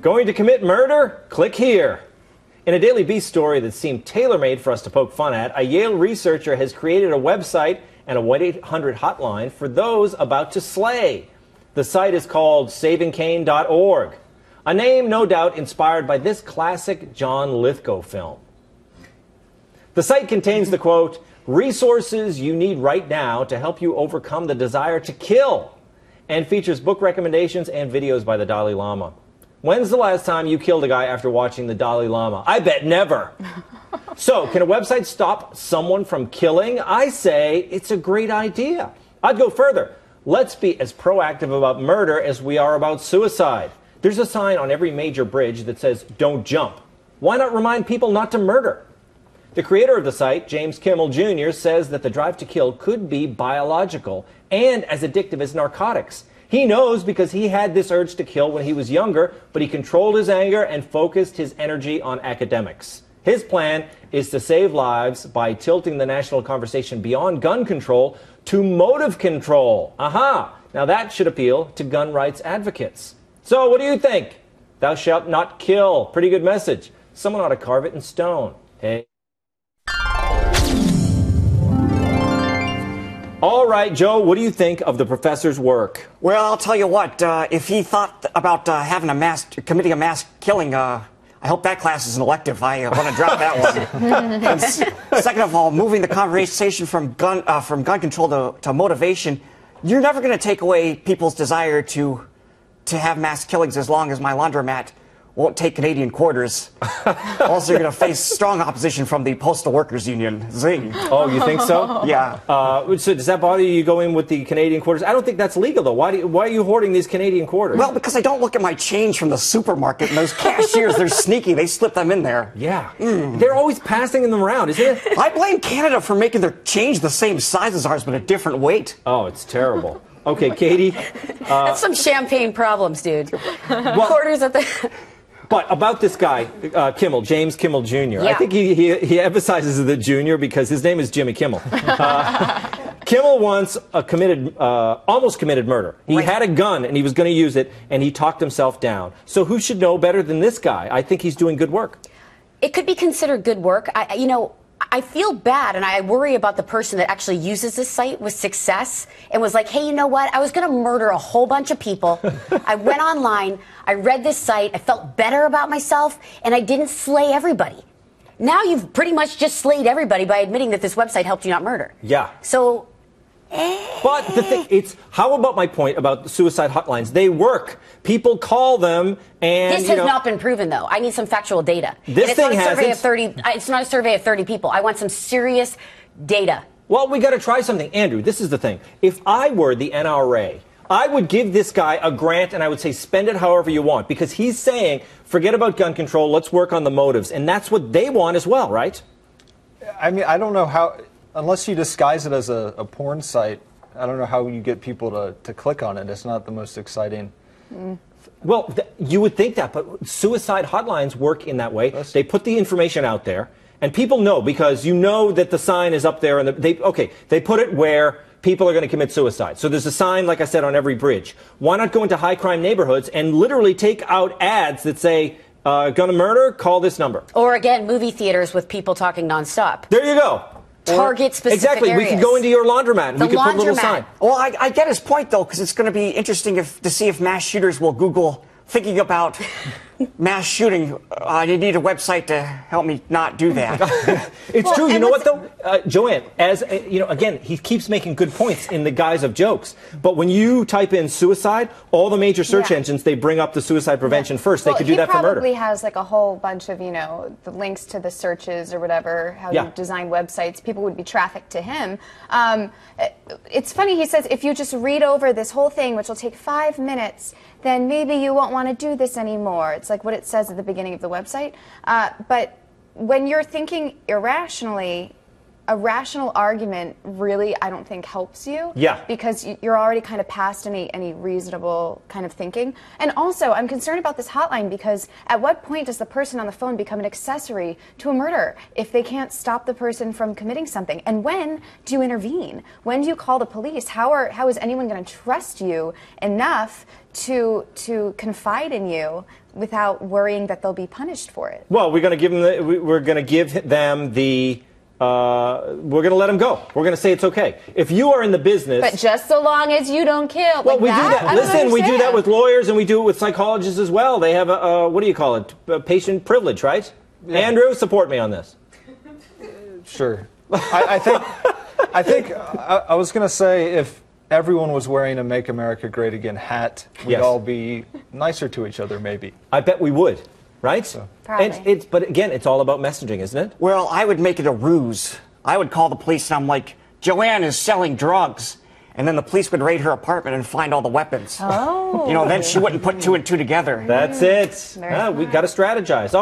Going to commit murder? Click here. In a Daily Beast story that seemed tailor-made for us to poke fun at, a Yale researcher has created a website and a 1-800 hotline for those about to slay. The site is called SavingCain.org, a name no doubt inspired by this classic John Lithgow film. The site contains the quote, resources you need right now to help you overcome the desire to kill, and features book recommendations and videos by the Dalai Lama. When's the last time you killed a guy after watching the Dalai Lama? I bet never. So, can a website stop someone from killing? I say it's a great idea. I'd go further. Let's be as proactive about murder as we are about suicide. There's a sign on every major bridge that says, don't jump. Why not remind people not to murder? The creator of the site, James Kimmel Jr., says that the drive to kill could be biological and as addictive as narcotics. He knows because he had this urge to kill when he was younger, but he controlled his anger and focused his energy on academics. His plan is to save lives by tilting the national conversation beyond gun control to motive control. Aha! Now that should appeal to gun rights advocates. So what do you think? Thou shalt not kill. Pretty good message. Someone ought to carve it in stone. Hey. All right, Joe, what do you think of the professor's work? Well, I'll tell you what, if he thought about committing a mass killing, I hope that class is an elective. I want to drop that one. And second of all, moving the conversation from gun control to motivation, you're never going to take away people's desire to have mass killings as long as my laundromat won't take Canadian quarters. Also, you're going to face strong opposition from the Postal Workers Union. Zing. Oh, you think so? Yeah. So does that bother you going with the Canadian quarters? I don't think that's legal, though. Why are you hoarding these Canadian quarters? Well, because I don't look at my change from the supermarket, and those cashiers, they're sneaky. They slip them in there. Yeah. They're always passing them around, isn't it? I blame Canada for making their change the same size as ours, but a different weight. Oh, it's terrible. Okay, Katie. That's some champagne problems, dude. Quarters at the... But about this guy, Kimmel, James Kimmel Jr., Yeah. I think he emphasizes the junior because his name is Jimmy Kimmel. Kimmel once almost committed murder. He had a gun and he was going to use it, and he talked himself down. So who should know better than this guy? I think he's doing good work. It could be considered good work. I feel bad, and I worry about the person that actually uses this site with success and was like, hey, you know what? I was going to murder a whole bunch of people. I went online, I read this site, I felt better about myself, and I didn't slay everybody. Now you've pretty much just slayed everybody by admitting that this website helped you not murder. Yeah. So... But the thing, how about my point about suicide hotlines? They work. People call them, and this has not been proven, though. I need some factual data. This thing has. It's not a survey of 30 people. I want some serious data. Well, we got to try something, Andrew. This is the thing. If I were the NRA, I would give this guy a grant, and I would say spend it however you want, because he's saying forget about gun control. Let's work on the motives, and that's what they want as well, right? I mean, I don't know how. Unless you disguise it as a porn site, I don't know how you get people to click on it. It's not the most exciting. Well, you would think that, but suicide hotlines work in that way. They put the information out there, and people know because you know that the sign is up there, and they put it where people are going to commit suicide. So there's a sign, like I said, on every bridge. Why not go into high crime neighborhoods and literally take out ads that say, gonna murder, call this number. Or again, movie theaters with people talking nonstop. There you go. Target specific exactly. areas. We could go into your laundromat and we could put a little sign. Well, I get his point, though, because it's going to be interesting to see if mass shooters will Google thinking about mass shooting. I need a website to help me not do that. It's true. You know what, though? Joanne, as again, he keeps making good points in the guise of jokes. But when you type in suicide, all the major search engines, they bring up the suicide prevention first. They could do that for murder. He probably has like a whole bunch of, the links to the searches or whatever, how you design websites. People would be trafficked to him. It's funny, he says, if you just read over this whole thing, which will take 5 minutes, then maybe you won't want to do this anymore. It's like what it says at the beginning of the website. But when you're thinking irrationally a rational argument really, I don't think, helps you. Yeah. Because you're already kind of past any reasonable kind of thinking. And also, I'm concerned about this hotline because at what point does the person on the phone become an accessory to a murder if they can't stop the person from committing something? And when do you intervene? When do you call the police? How is anyone going to trust you enough to confide in you without worrying that they'll be punished for it? Well, we're going to give them we're going to give them the we're going to let them go. We're going to say it's okay. If you are in the business, But just so long as you don't kill. well, like we do that. I don't Listen, we do that understand. with lawyers and we do it with psychologists as well. They have a what do you call it? Patient privilege, right? Yeah. Andrew, support me on this. Sure. I think I was going to say if everyone was wearing a "Make America Great Again" hat, we'd Yes. all be nicer to each other, maybe. I bet we would, right? Probably. But again, it's all about messaging, isn't it? Well, I would make it a ruse. I would call the police and I'm like, Joanne is selling drugs. And then the police would raid her apartment and find all the weapons. Oh. You know, then she wouldn't put two and two together. That's it. Very We got to strategize.